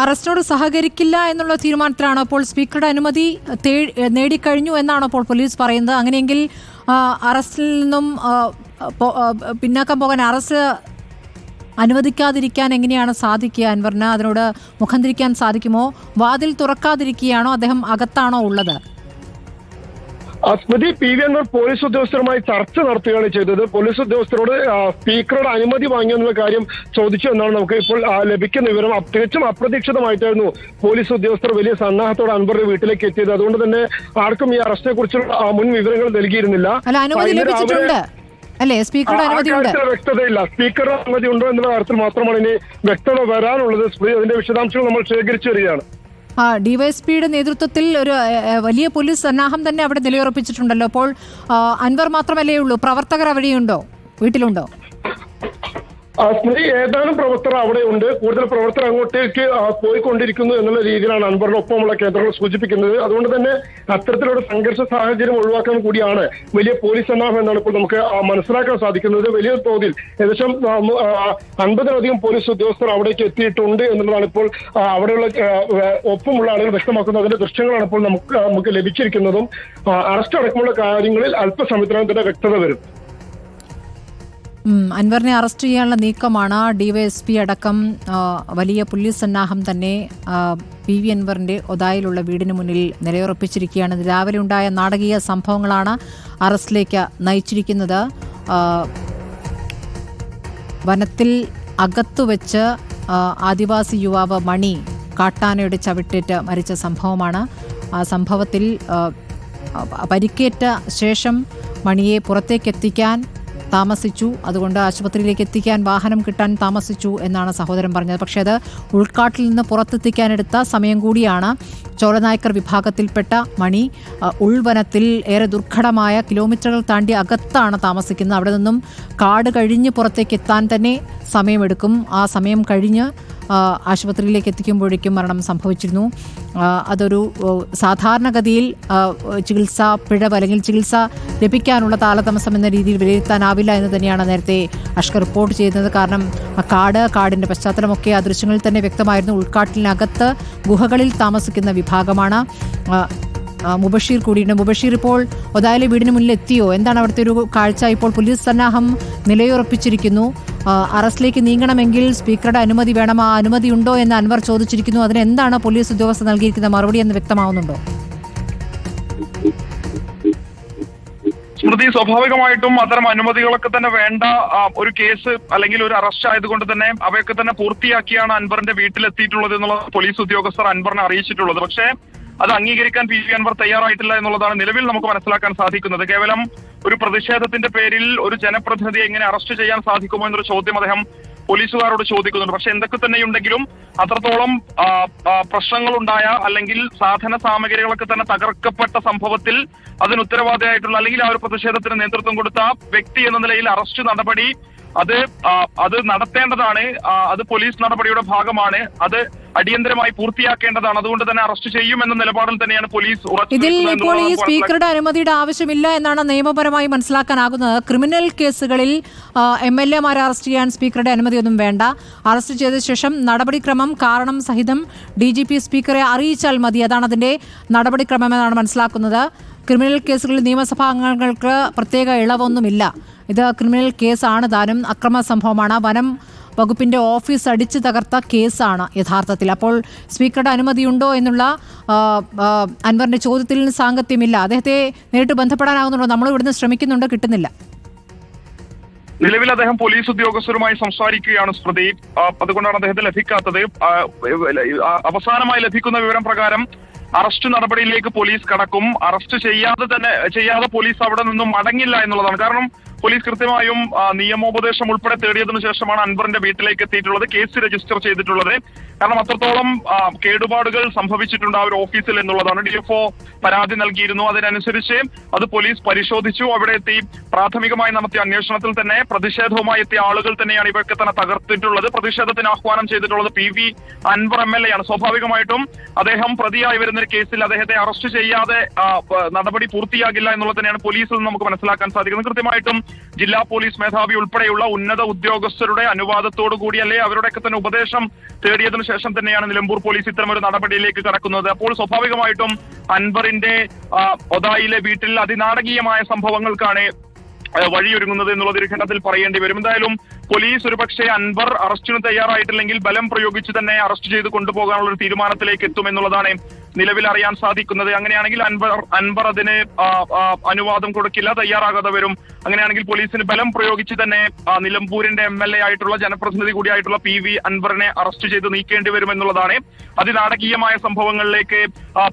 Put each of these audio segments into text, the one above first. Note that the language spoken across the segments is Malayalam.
അറസ്റ്റോട് സഹകരിക്കില്ല എന്നുള്ള തീരുമാനത്തിലാണ് അപ്പോൾ സ്പീക്കറുടെ അനുമതി നേടിക്കഴിഞ്ഞു എന്നാണ് അപ്പോൾ പോലീസ് പറയുന്നത്. അങ്ങനെയെങ്കിൽ അറസ്റ്റിൽ നിന്നും പിന്നാക്കം പോകാൻ അറസ്റ്റ് അനുവദിക്കാതിരിക്കാൻ എങ്ങനെയാണ് സാധിക്കുക? അൻവറിന് അതിനോട് മുഖം തിരിക്കാൻ സാധിക്കുമോ? വാതിൽ തുറക്കാതിരിക്കുകയാണോ? അദ്ദേഹം അകത്താണോ ഉള്ളത്? സ്മൃതി, പി വി അൻവർ പോലീസ് ഉദ്യോഗസ്ഥരുമായി ചർച്ച നടത്തുകയാണ് ചെയ്തത്. പോലീസ് ഉദ്യോഗസ്ഥരോട് സ്പീക്കറുടെ അനുമതി വാങ്ങിയെന്നുള്ള കാര്യം ചോദിച്ചു എന്നാണ് നമുക്ക് ഇപ്പോൾ ലഭിക്കുന്ന വിവരം. തികച്ചും അപ്രതീക്ഷിതമായിട്ടായിരുന്നു പോലീസ് ഉദ്യോഗസ്ഥർ വലിയ സന്നാഹത്തോടെ അൻവറിന്റെ വീട്ടിലേക്ക് എത്തിയത്. അതുകൊണ്ട് തന്നെ ആർക്കും ഈ അറസ്റ്റിനെ കുറിച്ചുള്ള മുൻ വിവരങ്ങൾ നൽകിയിരുന്നില്ല. വ്യക്തതയില്ല. സ്പീക്കറുടെ അനുമതി ഉണ്ടോ എന്നുള്ള കാര്യത്തിൽ മാത്രമാണ് ഇനി വ്യക്തത വരാനുള്ളത്. അതിന്റെ വിശദാംശങ്ങൾ നമ്മൾ ശേഖരിച്ചു വരികയാണ്. ഡിവൈഎസ്പിയുടെ നേതൃത്വത്തിൽ ഒരു വലിയ പോലീസ് സന്നാഹം തന്നെ അവിടെ നിലയുറപ്പിച്ചിട്ടുണ്ടല്ലോ. അപ്പോൾ അൻവർ മാത്രമല്ലേ ഉള്ളൂ? പ്രവർത്തകർ അവിടെയുണ്ടോ? വീട്ടിലുണ്ടോ? സ്മൃതി, ഏതാനും പ്രവർത്തകർ അവിടെ ഉണ്ട്. കൂടുതൽ പ്രവർത്തകർ അങ്ങോട്ടേക്ക് പോയിക്കൊണ്ടിരിക്കുന്നു എന്നുള്ള രീതിയിലാണ് അൻവറിന്റെ ഒപ്പമുള്ള കേന്ദ്രങ്ങൾ സൂചിപ്പിക്കുന്നത്. അതുകൊണ്ട് തന്നെ അത്തരത്തിലുള്ള സംഘർഷ സാഹചര്യം ഒഴിവാക്കാൻ കൂടിയാണ് വലിയ പോലീസ് സന്നാഹം എന്നാണ് ഇപ്പോൾ നമുക്ക് മനസ്സിലാക്കാൻ സാധിക്കുന്നത്. വലിയ തോതിൽ ഏകദേശം 50-ലധികം പോലീസ് ഉദ്യോഗസ്ഥർ അവിടേക്ക് എത്തിയിട്ടുണ്ട് എന്നുള്ളതാണ് ഇപ്പോൾ അവിടെയുള്ള ഒപ്പമുള്ള ആളുകൾ വ്യക്തമാക്കുന്നത്. അതിന്റെ ദൃശ്യങ്ങളാണ് ഇപ്പോൾ നമുക്ക് ലഭിച്ചിരിക്കുന്നതും. അറസ്റ്റ് അടക്കമുള്ള കാര്യങ്ങളിൽ അല്പസമയത്തിനകം തന്നെ വ്യക്തത വരും. അൻവറിനെ അറസ്റ്റ് ചെയ്യാനുള്ള നീക്കമാണ്. ഡിവൈഎസ്പി അടക്കം വലിയ പോലീസ് സന്നാഹം തന്നെ പി വി അൻവറിന്റെ ഒതായിലുള്ള വീടിന് മുന്നിൽ നിലയുറപ്പിച്ചിരിക്കുകയാണ്. രാവിലെ ഉണ്ടായ നാടകീയ സംഭവങ്ങളാണ് അറസ്റ്റിലേക്ക് നയിച്ചിരിക്കുന്നത്. വനത്തിൽ അകത്തുവെച്ച് ആദിവാസി യുവാവ് മണി കാട്ടാനയുടെ ചവിട്ടേറ്റ് മരിച്ച സംഭവമാണ്. ആ സംഭവത്തിൽ പരിക്കേറ്റ ശേഷം മണിയെ പുറത്തേക്കെത്തിക്കാൻ താമസിച്ചു. അതുകൊണ്ട് ആശുപത്രിയിലേക്ക് എത്തിക്കാൻ വാഹനം കിട്ടാൻ താമസിച്ചു എന്നാണ് സഹോദരൻ പറഞ്ഞത്. പക്ഷേ അത് ഉൾക്കാട്ടിൽ നിന്ന് പുറത്തെത്തിക്കാനെടുത്ത സമയം കൂടിയാണ്. ചോളനായ്ക്കർ വിഭാഗത്തിൽപ്പെട്ട മണി ഉൾവനത്തിൽ ഏറെ ദുർഘടമായ കിലോമീറ്ററുകൾ താണ്ടി അകത്താണ് താമസിക്കുന്നത്. അവിടെ നിന്നും കാട് കഴിഞ്ഞ് പുറത്തേക്ക് എത്താൻ തന്നെ സമയമെടുക്കും. ആ സമയം കഴിഞ്ഞ് ആശുപത്രിയിലേക്ക് എത്തിക്കുമ്പോഴേക്കും മരണം സംഭവിച്ചിരുന്നു. അതൊരു സാധാരണഗതിയിൽ ചികിത്സാ പിഴവ് അല്ലെങ്കിൽ ചികിത്സ ലഭിക്കാനുള്ള താളതമസം എന്ന രീതിയിൽ വിലയിരുത്താനാവില്ല എന്ന് തന്നെയാണ് നേരത്തെ അഷ്കർ റിപ്പോർട്ട് ചെയ്യുന്നത്. കാരണം കാടിൻ്റെ പശ്ചാത്തലമൊക്കെ ആ ദൃശ്യങ്ങളിൽ തന്നെ വ്യക്തമായിരുന്നു. ഉൾക്കാട്ടിനകത്ത് ഗുഹകളിൽ താമസിക്കുന്ന വിഭാഗമാണ്. മുബഷീർ കൂടിയുണ്ട്. മുബഷീർ, ഇപ്പോൾ ഒതായിലെ വീടിന് മുന്നിൽ എത്തിയോ? എന്താണ് അവിടുത്തെ ഒരു കാഴ്ച? ഇപ്പോൾ പോലീസ് സന്നാഹം നിലയുറപ്പിച്ചിരിക്കുന്നു. അറസ്റ്റിലേക്ക് നീങ്ങണമെങ്കിൽ സ്പീക്കറുടെ അനുമതി വേണം. ആ അനുമതി ഉണ്ടോ എന്ന് അൻവർ ചോദിച്ചിരിക്കുന്നു. അതിന് എന്താണ് പോലീസ് ഉദ്യോഗസ്ഥർ നൽകിയിരിക്കുന്ന മറുപടി എന്ന് വ്യക്തമാവുന്നുണ്ടോ? സ്മൃതി, സ്വാഭാവികമായിട്ടും അത്തരം അനുമതികളൊക്കെ തന്നെ വേണ്ട ഒരു കേസ് അല്ലെങ്കിൽ ഒരു അറസ്റ്റ് ആയതുകൊണ്ട് തന്നെ അവയൊക്കെ തന്നെ പൂർത്തിയാക്കിയാണ് അൻവറിന്റെ വീട്ടിലെത്തിയിട്ടുള്ളത് എന്നുള്ളത് പോലീസ് ഉദ്യോഗസ്ഥർ അൻവറിനെ അറിയിച്ചിട്ടുള്ളത്. പക്ഷേ അത് അംഗീകരിക്കാൻ പി വി അൻവർ തയ്യാറായിട്ടില്ല എന്നുള്ളതാണ് നിലവിൽ നമുക്ക് മനസ്സിലാക്കാൻ സാധിക്കുന്നത്. കേവലം ഒരു പ്രതിഷേധത്തിന്റെ പേരിൽ ഒരു ജനപ്രതിനിധിയെ എങ്ങനെ അറസ്റ്റ് ചെയ്യാൻ സാധിക്കുമോ എന്നൊരു ചോദ്യം അദ്ദേഹം പോലീസുകാരോട് ചോദിക്കുന്നുണ്ട്. പക്ഷെ എന്തൊക്കെ തന്നെയുണ്ടെങ്കിലും അത്രത്തോളം പ്രശ്നങ്ങളുണ്ടായ അല്ലെങ്കിൽ സാധന സാമഗ്രികളൊക്കെ തന്നെ തകർക്കപ്പെട്ട സംഭവത്തിൽ അതിന് ഉത്തരവാദിയായിട്ടുള്ള അല്ലെങ്കിൽ ആ ഒരു പ്രതിഷേധത്തിന് നേതൃത്വം കൊടുത്ത വ്യക്തി എന്ന നിലയിൽ അറസ്റ്റ് നടപടി അത് നടത്തേണ്ടതാണ്. അത് പോലീസ് നടപടിയുടെ ഭാഗമാണ്. അത് അടിയന്തരമായി പൂർത്തിയാക്കേണ്ടതാണ്. അതുകൊണ്ട് തന്നെ അറസ്റ്റ് ചെയ്യുമെന്ന നിലപാടിൽ തന്നെയാണ് പോലീസ് ഇതിൽ ഇപ്പോൾ ഈ സ്പീക്കറുടെ അനുമതിയുടെ ആവശ്യമില്ല എന്നാണ് നിയമപരമായി മനസ്സിലാക്കാനാകുന്നത്. ക്രിമിനൽ കേസുകളിൽ MLA-മാരെ അറസ്റ്റ് ചെയ്യാൻ സ്പീക്കറുടെ അനുമതിയൊന്നും വേണ്ട. അറസ്റ്റ് ചെയ്ത ശേഷം നടപടിക്രമം കാരണം സഹിതം DGP സ്പീക്കറെ അറിയിച്ചാൽ മതി. അതാണ് അതിന്റെ നടപടിക്രമം എന്നാണ് മനസ്സിലാക്കുന്നത്. ക്രിമിനൽ കേസുകളിൽ നിയമസഭാ അംഗങ്ങൾക്ക് പ്രത്യേക ഇളവൊന്നുമില്ല. ഇത് ക്രിമിനൽ കേസാണ് താനും. അക്രമ സംഭവമാണ്. വനം വകുപ്പിന്റെ ഓഫീസ് അടിച്ചു തകർത്ത കേസാണ് യഥാർത്ഥത്തിൽ. അപ്പോൾ സ്പീക്കറുടെ അനുമതിയുണ്ടോ എന്നുള്ള അൻവറിന്റെ ചോദ്യത്തിൽ സാങ്കത്യമില്ല. അദ്ദേഹത്തെ നേരിട്ട് ബന്ധപ്പെടാനാകുന്നുണ്ടോ? നമ്മൾ ഇവിടുന്ന് ശ്രമിക്കുന്നുണ്ട്, കിട്ടുന്നില്ല. നിലവിൽ അദ്ദേഹം പോലീസ് ഉദ്യോഗസ്ഥരുമായി സംസാരിക്കുകയാണ് സ്മൃതി. അതുകൊണ്ടാണ് അദ്ദേഹത്തെ ലഭിക്കാത്തത്. അവസാനമായി ലഭിക്കുന്ന വിവരം പ്രകാരം അറസ്റ്റ് നടപടിയിലേക്ക് പോലീസ് കടക്കും. അറസ്റ്റ് ചെയ്യാതെ പോലീസ് അവിടെ നിന്നും മടങ്ങില്ല എന്നുള്ളതാണ്. കാരണം പോലീസ് കൃത്യമായും നിയമോപദേശം ഉൾപ്പെടെ തേടിയതിനു ശേഷമാണ് അൻവറിന്റെ വീട്ടിലേക്ക് എത്തിയിട്ടുള്ളത്, കേസ് രജിസ്റ്റർ ചെയ്തിട്ടുള്ളത്. കാരണം അത്രത്തോളം കേടുപാടുകൾ സംഭവിച്ചിട്ടുണ്ട് ആ ഒരു ഓഫീസിൽ എന്നുള്ളതാണ്. DFO പരാതി നൽകിയിരുന്നു. അതിനനുസരിച്ച് അത് പോലീസ് പരിശോധിച്ചു. അവിടെ എത്തി പ്രാഥമികമായി നടത്തിയ അന്വേഷണത്തിൽ തന്നെ പ്രതിഷേധവുമായി എത്തിയ ആളുകൾ തന്നെയാണ് ഇവയൊക്കെ തന്നെ തകർത്തിട്ടുള്ളത്. പ്രതിഷേധത്തിന് ആഹ്വാനം ചെയ്തിട്ടുള്ളത് PV അൻവർ MLA ആണ്. സ്വാഭാവികമായിട്ടും അദ്ദേഹം പ്രതിയായി വരുന്ന ഒരു കേസിൽ അദ്ദേഹത്തെ അറസ്റ്റ് ചെയ്യാതെ നടപടി പൂർത്തിയാകില്ല എന്നുള്ളത് തന്നെയാണ് പോലീസിൽ നിന്ന് നമുക്ക് മനസ്സിലാക്കാൻ സാധിക്കുന്നത്. കൃത്യമായിട്ടും ജില്ലാ പോലീസ് മേധാവി ഉൾപ്പെടെയുള്ള ഉന്നത ഉദ്യോഗസ്ഥരുടെ അനുവാദത്തോടു കൂടി അല്ലെ അവരുടെയൊക്കെ തന്നെ ഉപദേശം തേടിയതിനു ശേഷം തന്നെയാണ് നിലമ്പൂർ പോലീസ് ഇത്തരമൊരു നടപടിയിലേക്ക് കടക്കുന്നത്. അപ്പോൾ സ്വാഭാവികമായിട്ടും അൻവറിന്റെ ഒതായിലെ വീട്ടിൽ അതിനാടകീയമായ സംഭവങ്ങൾക്കാണ് വഴിയൊരുങ്ങുന്നത് എന്നുള്ളത് ഒരു ഘട്ടത്തിൽ പറയേണ്ടി വരും. എന്തായാലും പോലീസ് ഒരുപക്ഷെ അൻവർ അറസ്റ്റിന് തയ്യാറായിട്ടില്ലെങ്കിൽ ബലം പ്രയോഗിച്ച് തന്നെ അറസ്റ്റ് ചെയ്ത് കൊണ്ടുപോകാനുള്ള ഒരു തീരുമാനത്തിലേക്ക് എത്തുമെന്നുള്ളതാണ് നിലവിൽ അറിയാൻ സാധിക്കുന്നത്. അങ്ങനെയാണെങ്കിൽ അൻവർ അതിന് അനുവാദം കൊടുക്കില്ല, തയ്യാറാകാതെ വരും. അങ്ങനെയാണെങ്കിൽ പോലീസിന് ബലം പ്രയോഗിച്ച് തന്നെ നിലമ്പൂരിന്റെ MLA ആയിട്ടുള്ള ജനപ്രതിനിധി കൂടിയായിട്ടുള്ള PV അൻവറിനെ അറസ്റ്റ് ചെയ്ത് നീക്കേണ്ടി വരുമെന്നുള്ളതാണ്. അതിനാടകീയമായ സംഭവങ്ങളിലേക്ക്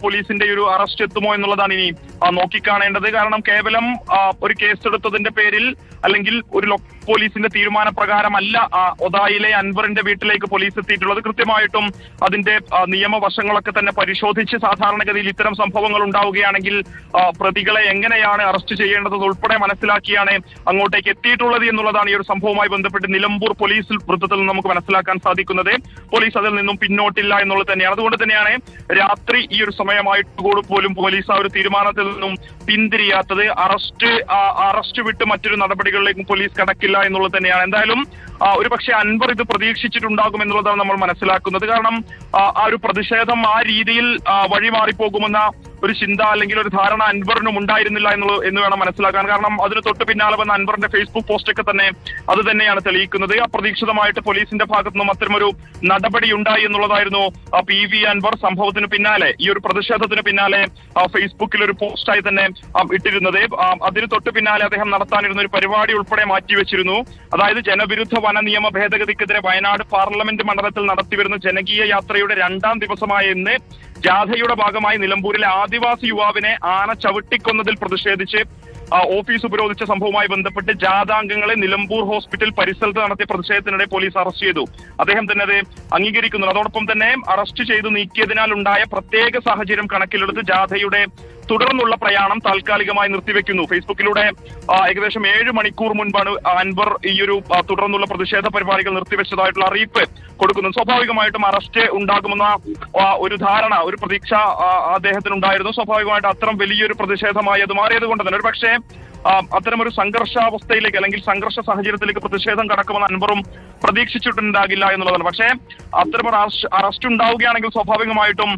പോലീസിന്റെ ഒരു അറസ്റ്റ് എത്തുമോ എന്നുള്ളതാണ് ഇനി നോക്കിക്കാണേണ്ടത്. കാരണം കേവലം ഒരു കേസെടുത്തതിന്റെ പേരിൽ അല്ലെങ്കിൽ ഒരു പോലീസിന്റെ തീരുമാനപ്രകാരമല്ല ഒതായിലെ അൻവറിന്റെ വീട്ടിലേക്ക് പോലീസ് എത്തിയിട്ടുള്ളത്. കൃത്യമായിട്ടും അതിന്റെ നിയമവശങ്ങളൊക്കെ തന്നെ പരിശോധിച്ച് സാധാരണഗതിയിൽ ഇത്തരം സംഭവങ്ങൾ ഉണ്ടാവുകയാണെങ്കിൽ പ്രതികളെ എങ്ങനെയാണ് അറസ്റ്റ് ചെയ്യേണ്ടത് ഉൾപ്പെടെ മനസ്സിലാക്കിയാണ് അങ്ങോട്ടേക്ക് എത്തിയിട്ടുള്ളത് എന്നുള്ളതാണ് ഈ ഒരു സംഭവവുമായി ബന്ധപ്പെട്ട് നിലമ്പൂർ പോലീസ് വൃത്തത്തിൽ നമുക്ക് മനസ്സിലാക്കാൻ സാധിക്കുന്നത്. പോലീസ് അതിൽ നിന്നും പിന്നോട്ടില്ല എന്നുള്ളത് തന്നെയാണ്. അതുകൊണ്ട് തന്നെയാണ് രാത്രി ഈ ഒരു സമയമായിട്ട് പോലും പോലീസ് ആ ഒരു തീരുമാനത്തിൽ നിന്നും പിന്തിരിയാത്തത്. അറസ്റ്റ് വിട്ട് മറ്റൊരു നടപടികളിലേക്കും പോലീസ് കടക്കില്ല എന്നുള്ളത് തന്നെയാണ്. എന്തായാലും ഒരുപക്ഷെ അൻവർ ഇത് പ്രതീക്ഷിച്ചിട്ടുണ്ടാകും എന്നുള്ളതാണ് നമ്മൾ മനസ്സിലാക്കുന്നത്. കാരണം ആ ഒരു പ്രതിഷേധം ആ രീതിയിൽ വഴിമാറിപ്പോകുമെന്ന ഒരു ചിന്ത അല്ലെങ്കിൽ ഒരു ധാരണ അൻവറിനും ഉണ്ടായിരുന്നില്ല എന്ന് വേണം മനസ്സിലാക്കാൻ. കാരണം അതിന് തൊട്ട് പിന്നാലെ വന്ന അൻവറിന്റെ ഫേസ്ബുക്ക് പോസ്റ്റൊക്കെ തന്നെ അത് തന്നെയാണ് തെളിയിക്കുന്നത്. അപ്രതീക്ഷിതമായിട്ട് പോലീസിന്റെ ഭാഗത്തു നിന്നും അത്തരമൊരു നടപടി ഉണ്ടായി എന്നുള്ളതായിരുന്നു PV അൻവർ സംഭവത്തിന് പിന്നാലെ ഈ ഒരു പ്രതിഷേധത്തിന് പിന്നാലെ ഫേസ്ബുക്കിൽ ഒരു പോസ്റ്റായി തന്നെ ഇട്ടിരുന്നത്. അതിന് തൊട്ട് പിന്നാലെ അദ്ദേഹം നടത്താനിരുന്ന ഒരു പരിപാടി ഉൾപ്പെടെ മാറ്റിവെച്ചിരുന്നു. അതായത് ജനവിരുദ്ധ വന നിയമ ഭേദഗതിക്കെതിരെ വയനാട് പാർലമെന്റ് മണ്ഡലത്തിൽ നടത്തിവരുന്ന ജനകീയ യാത്രയുടെ 2ാം ദിവസമായ ഇന്ന് ജാഥയുടെ ഭാഗമായി നിലമ്പൂരിലെ ആദിവാസി യുവാവിനെ ആന ചവിട്ടിക്കൊന്നതിൽ പ്രതിഷേധിച്ച് ഓഫീസ് ഉപരോധിച്ച സംഭവവുമായി ബന്ധപ്പെട്ട് ജാഥാംഗങ്ങളെ നിലമ്പൂർ ഹോസ്പിറ്റൽ പരിസരത്ത് നടത്തിയ പ്രതിഷേധത്തിനിടെ പോലീസ് അറസ്റ്റ് ചെയ്തു. അദ്ദേഹം തന്നെ അത് അംഗീകരിക്കുന്നു. അതോടൊപ്പം തന്നെ അറസ്റ്റ് ചെയ്തു നീക്കിയതിനാൽ ഉണ്ടായ പ്രത്യേക സാഹചര്യം കണക്കിലെടുത്ത് ജാഥയുടെ തുടർന്നുള്ള പ്രയാണം താൽക്കാലികമായി നിർത്തിവെക്കുന്നു. ഫേസ്ബുക്കിലൂടെ ഏകദേശം 7 മണിക്കൂർ മുൻപാണ് അൻവർ ഈ ഒരു തുടർന്നുള്ള പ്രതിഷേധ പരിപാടികൾ നിർത്തിവെച്ചതായിട്ടുള്ള അറിയിപ്പ് കൊടുക്കുന്നത്. സ്വാഭാവികമായിട്ടും അറസ്റ്റ് ഉണ്ടാകുമെന്ന ഒരു ധാരണ, ഒരു പ്രതീക്ഷ അദ്ദേഹത്തിനുണ്ടായിരുന്നു. സ്വാഭാവികമായിട്ട് അത്തരം വലിയൊരു പ്രതിഷേധമായി അത് മാറിയത് കൊണ്ട് തന്നെ ഒരുപക്ഷെ അത്തരമൊരു സംഘർഷാവസ്ഥയിലേക്ക് അല്ലെങ്കിൽ സംഘർഷ സാഹചര്യത്തിലേക്ക് പ്രതിഷേധം കടക്കുമെന്ന് അൻവറും പ്രതീക്ഷിച്ചിട്ടുണ്ടാകില്ല എന്നുള്ളതാണ്. പക്ഷേ അത്തരമൊരു അറസ്റ്റ് ഉണ്ടാവുകയാണെങ്കിൽ സ്വാഭാവികമായിട്ടും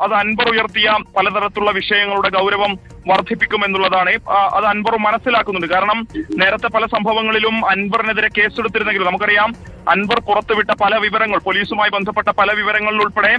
അത് അൻവർ ഉയർത്തിയ പലതരത്തിലുള്ള വിഷയങ്ങളുടെ ഗൗരവം വർദ്ധിപ്പിക്കുമെന്നുള്ളതാണ്. അത് അൻവറും മനസ്സിലാക്കുന്നുണ്ട്. കാരണം നേരത്തെ പല സംഭവങ്ങളിലും അൻവറിനെതിരെ കേസെടുത്തിരുന്നെങ്കിലും നമുക്കറിയാം അൻവർ പുറത്തുവിട്ട പല വിവരങ്ങൾ, പോലീസുമായി ബന്ധപ്പെട്ട പല വിവരങ്ങളിൽ ഉൾപ്പെടെ